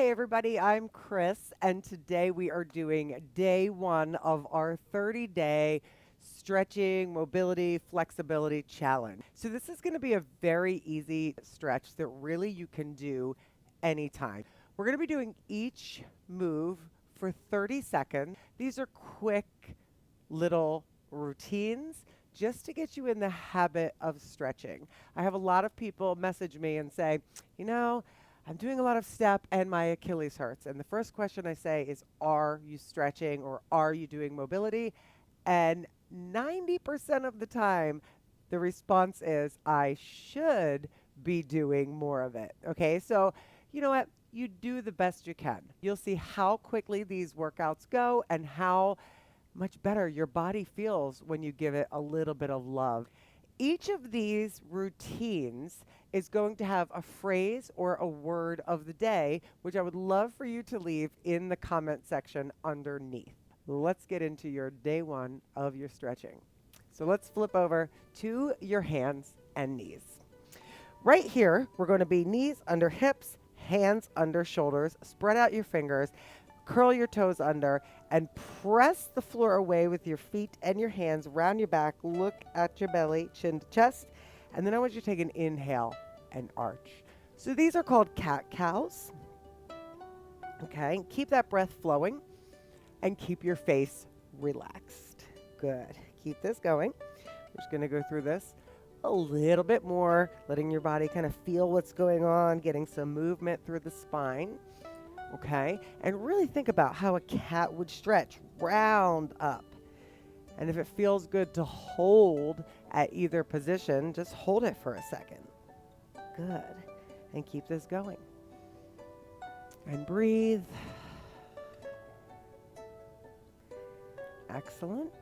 Hey everybody, I'm Chris, and today we are doing day one of our 30-day stretching, mobility, flexibility challenge. So this is going to be a very easy stretch that really you can do anytime. We're going to be doing each move for 30 seconds. These are quick little routines just to get you in the habit of stretching. I have a lot of people message me and say, I'm doing a lot of step and my Achilles hurts. And the first question I say is, are you stretching or are you doing mobility? And 90% of the time, the response is, I should be doing more of it. Okay, so you know what? You do the best you can. You'll see how quickly these workouts go and how much better your body feels when you give it a little bit of love. Each of these routines is going to have a phrase or a word of the day, which I would love for you to leave in the comment section underneath. Let's get into your day one of your stretching. So let's flip over to your hands and knees. Right here, we're going to be knees under hips, hands under shoulders. Spread out your fingers, curl your toes under, and press the floor away with your feet and your hands around your back. Look at your belly, chin to chest. And then I want you to take an inhale and arch. So these are called cat-cows. Okay, keep that breath flowing and keep your face relaxed. Good. Keep this going. We're just going to go through this a little bit more, letting your body kind of feel what's going on, getting some movement through the spine. Okay, and really think about how a cat would stretch, round up. And if it feels good to hold at either position, just hold it for a second. Good. And keep this going. And breathe. Excellent.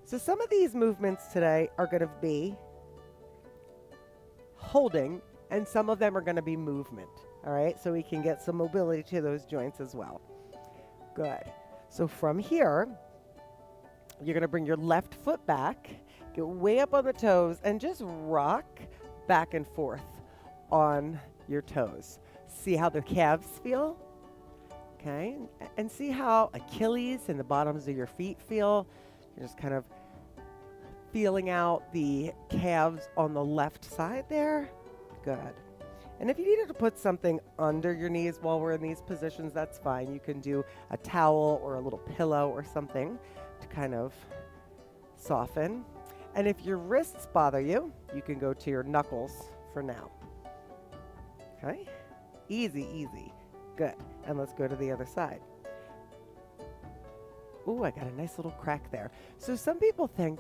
So some of these movements today are going to be holding, and some of them are going to be movement. All right, so we can get some mobility to those joints as well. Good. So from here, you're going to bring your left foot back, get way up on the toes, and just rock back and forth on your toes. See how the calves feel? Okay, and see how Achilles and the bottoms of your feet feel. You're just kind of feeling out the calves on the left side there. Good. And if you needed to put something under your knees while we're in these positions, that's fine. You can do a towel or a little pillow or something to kind of soften. And if your wrists bother you, you can go to your knuckles for now. Okay? Easy, easy. Good. And let's go to the other side. Ooh, I got a nice little crack there. So some people think,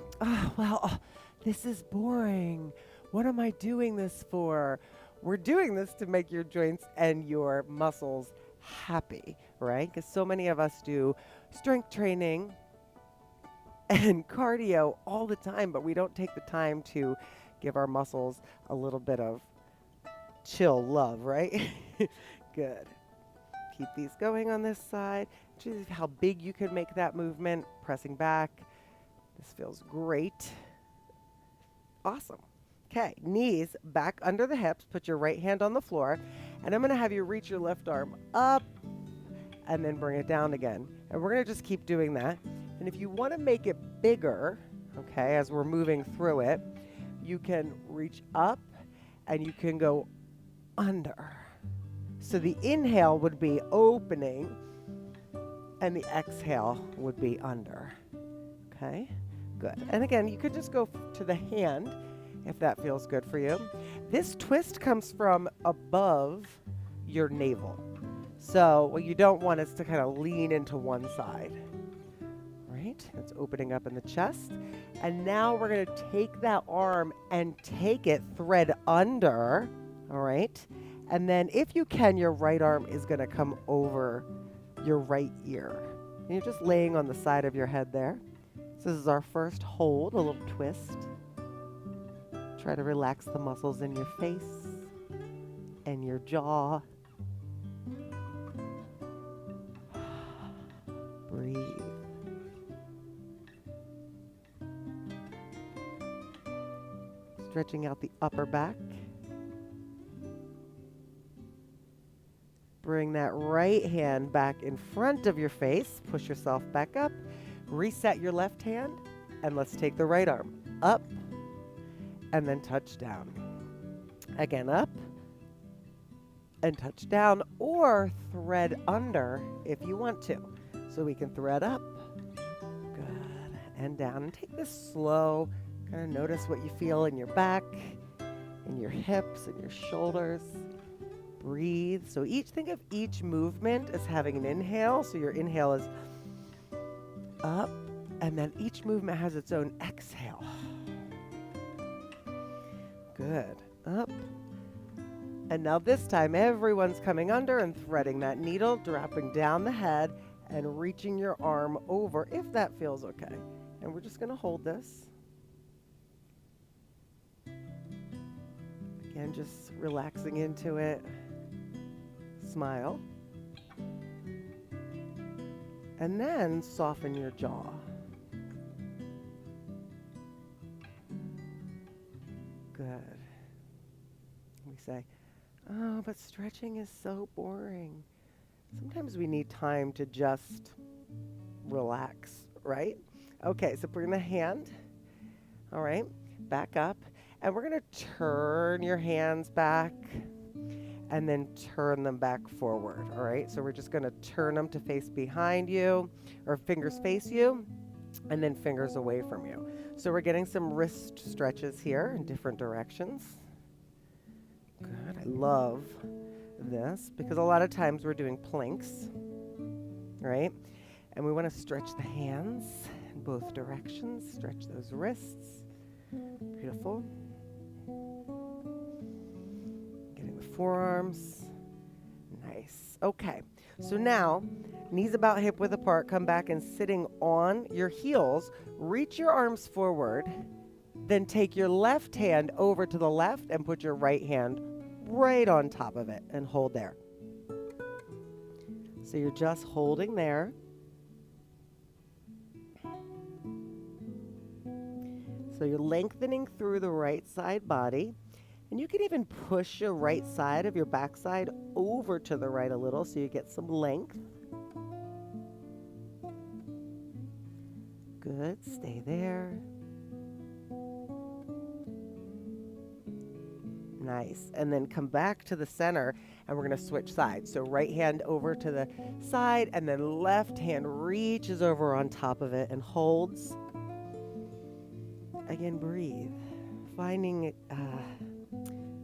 this is boring. What am I doing this for? We're doing this to make your joints and your muscles happy, right? Because so many of us do strength training and cardio all the time, but we don't take the time to give our muscles a little bit of chill love, right? Good. Keep these going on this side. See how big you can make that movement, pressing back. This feels great. Awesome. Okay, knees back under the hips. Put your right hand on the floor. And I'm going to have you reach your left arm up and then bring it down again. And we're going to just keep doing that. And if you want to make it bigger, okay, as we're moving through it, you can reach up and you can go under. So the inhale would be opening and the exhale would be under. Okay, good. And again, you could just go to the hand if that feels good for you. This twist comes from above your navel. So what you don't want is to kind of lean into one side. Right? It's opening up in the chest. And now we're going to take that arm and take it thread under. All right? And then if you can, your right arm is going to come over your right ear. And you're just laying on the side of your head there. So this is our first hold, a little twist. Try to relax the muscles in your face and your jaw. Breathe. Stretching out the upper back. Bring that right hand back in front of your face. Push yourself back up. Reset your left hand. And let's take the right arm up and then touch down. Again, up and touch down, or thread under if you want to. So we can thread up, good, and down. And take this slow. Kind of notice what you feel in your back, in your hips, and your shoulders. Breathe. So think of each movement as having an inhale. So your inhale is up, and then each movement has its own exhale. Good. Up. And now this time, everyone's coming under and threading that needle, dropping down the head and reaching your arm over if that feels okay. And we're just going to hold this. Again, just relaxing into it. Smile. And then soften your jaw. Good. We say, oh, but stretching is so boring. Sometimes we need time to just relax, right? Okay, so bring the hand, all right, back up. And we're going to turn your hands back and then turn them back forward, all right? So we're just going to turn them to face behind you, or fingers face you, and then fingers away from you. So we're getting some wrist stretches here in different directions. Good. I love this because a lot of times we're doing planks, right? And we want to stretch the hands in both directions, stretch those wrists. Beautiful. Getting the forearms. Nice. Okay. So now, knees about hip width apart, come back and sitting on your heels, reach your arms forward, then take your left hand over to the left and put your right hand right on top of it and hold there. So you're just holding there. So you're lengthening through the right side body. And you can even push your right side of your backside over to the right a little so you get some length. Good, stay there. Nice, and then come back to the center and we're gonna switch sides. So right hand over to the side and then left hand reaches over on top of it and holds. Again, breathe, finding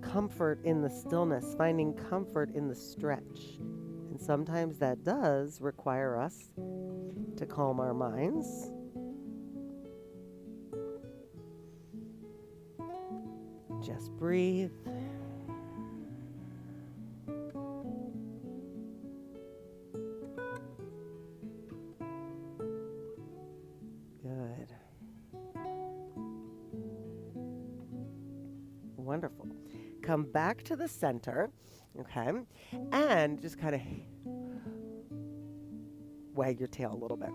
comfort in the stillness, finding comfort in the stretch. And sometimes that does require us to calm our minds. Just breathe. Good. Wonderful. Come back to the center, okay? And just kind of wag your tail a little bit.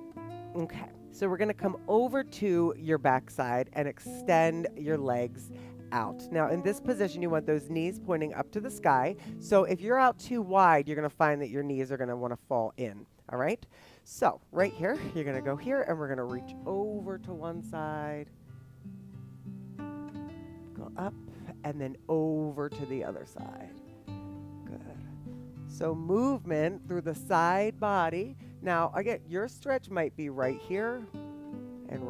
Okay, so we're gonna come over to your backside and extend your legs out. Now in this position, you want those knees pointing up to the sky. So if you're out too wide, you're gonna find that your knees are gonna wanna fall in, all right? So right here, you're gonna go here and we're gonna reach over to one side, go up, and then over to the other side. Good. So movement through the side body. Now, again, your stretch might be right here, and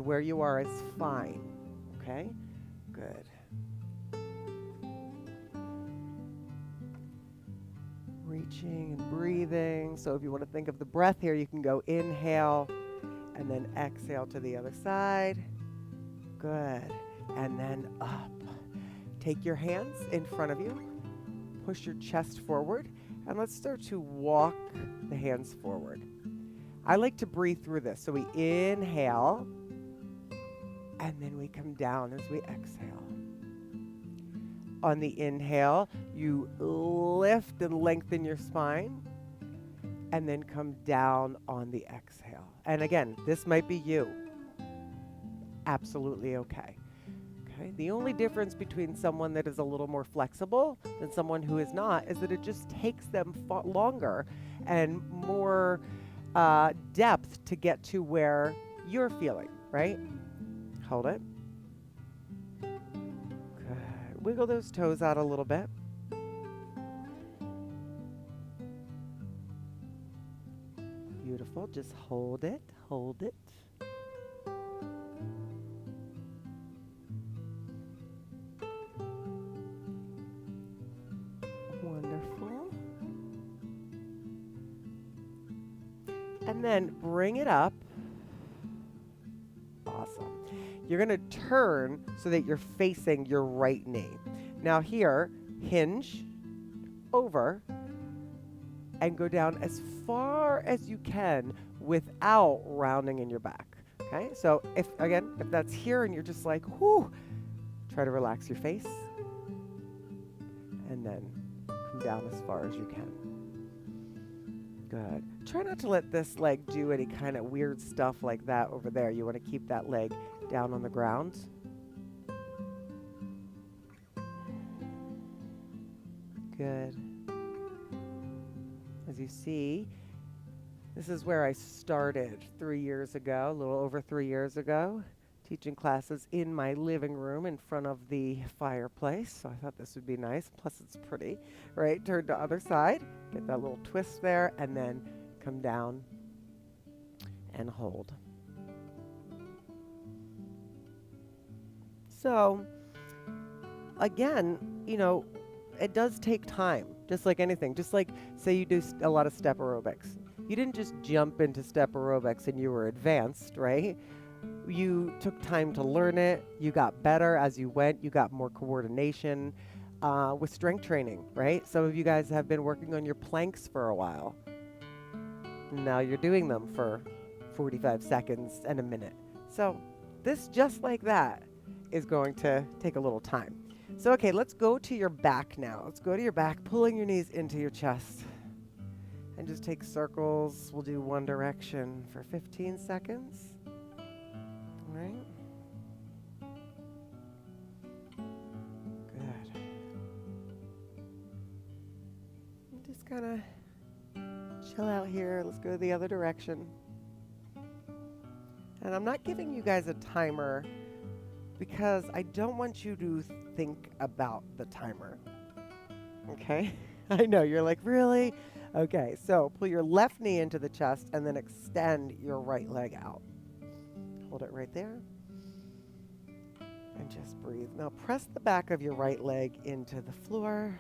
where you are is fine, okay? Good. Reaching and breathing. So if you want to think of the breath here, you can go inhale, and then exhale to the other side. Good. And then up. Take your hands in front of you. Push your chest forward. And let's start to walk the hands forward. I like to breathe through this. So we inhale. And then we come down as we exhale. On the inhale, you lift and lengthen your spine. And then come down on the exhale. And again, this might be you. Absolutely okay. Okay. The only difference between someone that is a little more flexible than someone who is not is that it just takes them longer and more depth to get to where you're feeling, right? Hold it. Good. Wiggle those toes out a little bit. Beautiful. Just hold it. Hold it. Wonderful. And then bring it up. Awesome. You're going to turn so that you're facing your right knee. Now here, hinge over and go down as far as you can without rounding in your back. Okay, so if that's here and you're just like, whoo, try to relax your face and then come down as far as you can. Good. Try not to let this leg do any kind of weird stuff like that over there. You want to keep that leg down on the ground. Good. As you see, this is where I started 3 years ago, a little over 3 years ago, teaching classes in my living room in front of the fireplace. So I thought this would be nice. Plus it's pretty, right? Turn to the other side, get that little twist there, and then come down and hold. So again, it does take time, just like anything. Just like, say you do a lot of step aerobics. You didn't just jump into step aerobics and you were advanced, right? You took time to learn it. You got better as you went. You got more coordination with strength training, right? Some of you guys have been working on your planks for a while. Now you're doing them for 45 seconds and a minute. So this, just like that, is going to take a little time. So, okay, let's go to your back now. Let's go to your back, pulling your knees into your chest. And just take circles. We'll do one direction for 15 seconds. All right. Good. And just kind of chill out here. Let's go the other direction. And I'm not giving you guys a timer because I don't want you to think about the timer. Okay? I know, you're like, really? Okay, so pull your left knee into the chest and then extend your right leg out. Hold it right there. And just breathe. Now press the back of your right leg into the floor.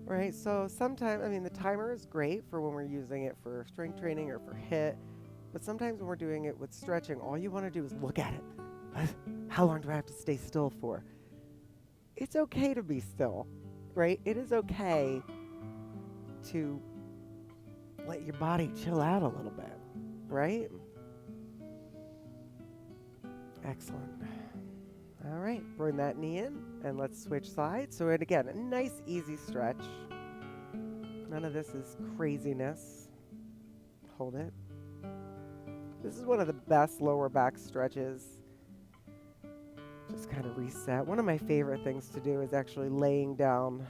Right, so sometimes, the timer is great for when we're using it for strength training or for HIIT. But sometimes when we're doing it with stretching, all you want to do is look at it. How long do I have to stay still for? It's okay to be still, right? It is okay to let your body chill out a little bit, right? Excellent. All right, bring that knee in and let's switch sides. So again, a nice easy stretch. None of this is craziness. Hold it. This is one of the best lower back stretches. Just kind of reset. One of my favorite things to do is actually laying down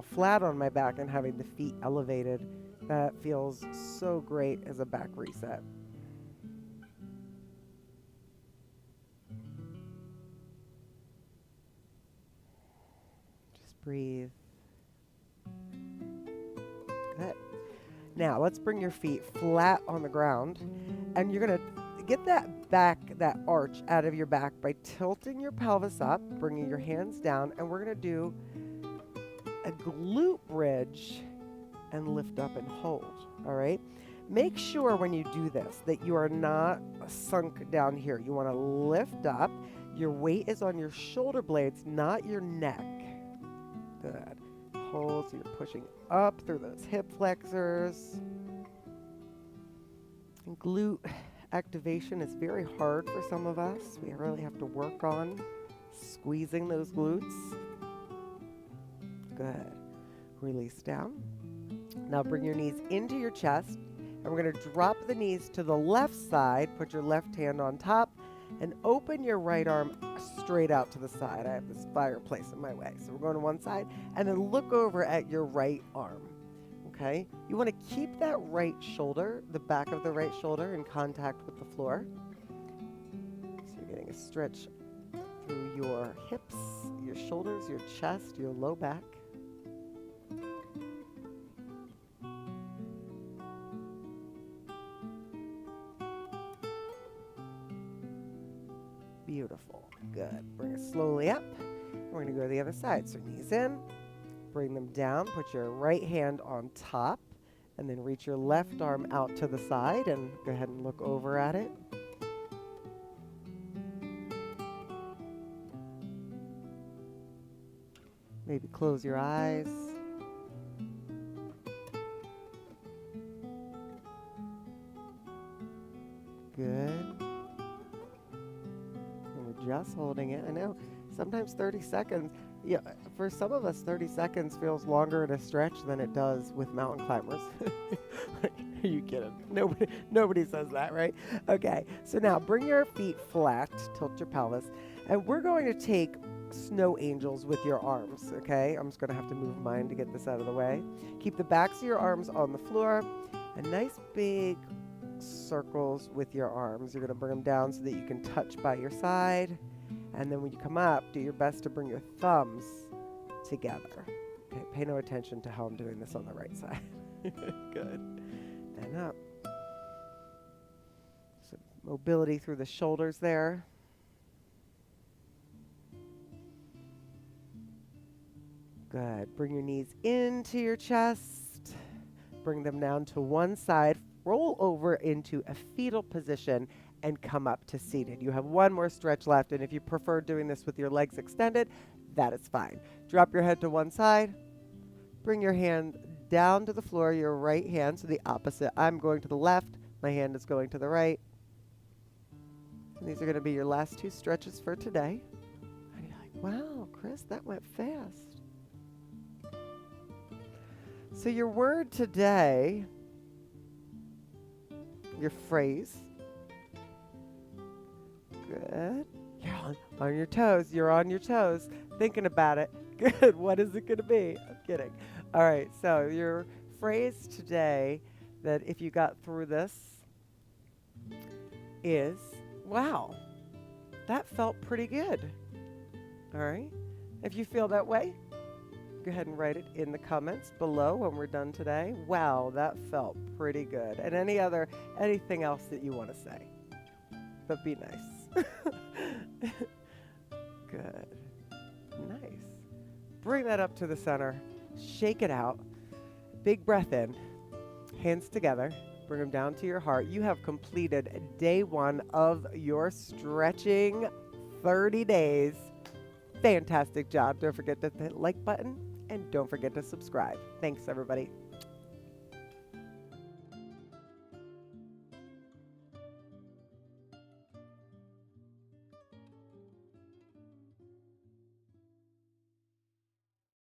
flat on my back and having the feet elevated. That feels so great as a back reset. Just breathe. Good. Now, let's bring your feet flat on the ground, and you're going to get that arch out of your back by tilting your pelvis up, bringing your hands down, and we're going to do a glute bridge and lift up and hold, all right? Make sure when you do this that you are not sunk down here. You want to lift up. Your weight is on your shoulder blades, not your neck. Good. Hold, so you're pushing up through those hip flexors. And glute activation is very hard for some of us. We really have to work on squeezing those glutes. Good. Release down. Now bring your knees into your chest, and we're going to drop the knees to the left side. Put your left hand on top, and open your right arm straight out to the side. I have this fireplace in my way. So we're going to one side, and then look over at your right arm. Okay? You want to keep that right shoulder, the back of the right shoulder, in contact with the floor. So you're getting a stretch through your hips, your shoulders, your chest, your low back. Beautiful. Good. Bring it slowly up. We're going to go to the other side. So knees in, bring them down, put your right hand on top, and then reach your left arm out to the side and go ahead and look over at it. Maybe close your eyes. Good. Just holding it. I know sometimes 30 seconds, yeah, for some of us 30 seconds feels longer in a stretch than it does with mountain climbers. Are you kidding? Nobody says that, right? Okay, so now bring your feet flat, tilt your pelvis, and we're going to take snow angels with your arms, okay? I'm just going to have to move mine to get this out of the way. Keep the backs of your arms on the floor, and nice big circles with your arms. You're going to bring them down so that you can touch by your side. And then when you come up, do your best to bring your thumbs together. Okay, pay no attention to how I'm doing this on the right side. Good. And up. So mobility through the shoulders there. Good. Bring your knees into your chest. Bring them down to one side. Roll over into a fetal position and come up to seated. You have one more stretch left, and if you prefer doing this with your legs extended, that is fine. Drop your head to one side. Bring your hand down to the floor, your right hand, so the opposite. I'm going to the left. My hand is going to the right. And these are going to be your last two stretches for today. And you're like, wow, Chris, that went fast. So your word today, your phrase. Good. You're on your toes. You're on your toes. Thinking about it. Good. What is it going to be? I'm kidding. All right. So your phrase today that if you got through this is, wow, that felt pretty good. All right. If you feel that way, go ahead and write it in the comments below when we're done today. Wow, that felt pretty good. And anything else that you want to say. But be nice. Good. Nice. Bring that up to the center. Shake it out. Big breath in. Hands together. Bring them down to your heart. You have completed day one of your stretching 30 days. Fantastic job. Don't forget to hit the like button and don't forget to subscribe. Thanks, everybody.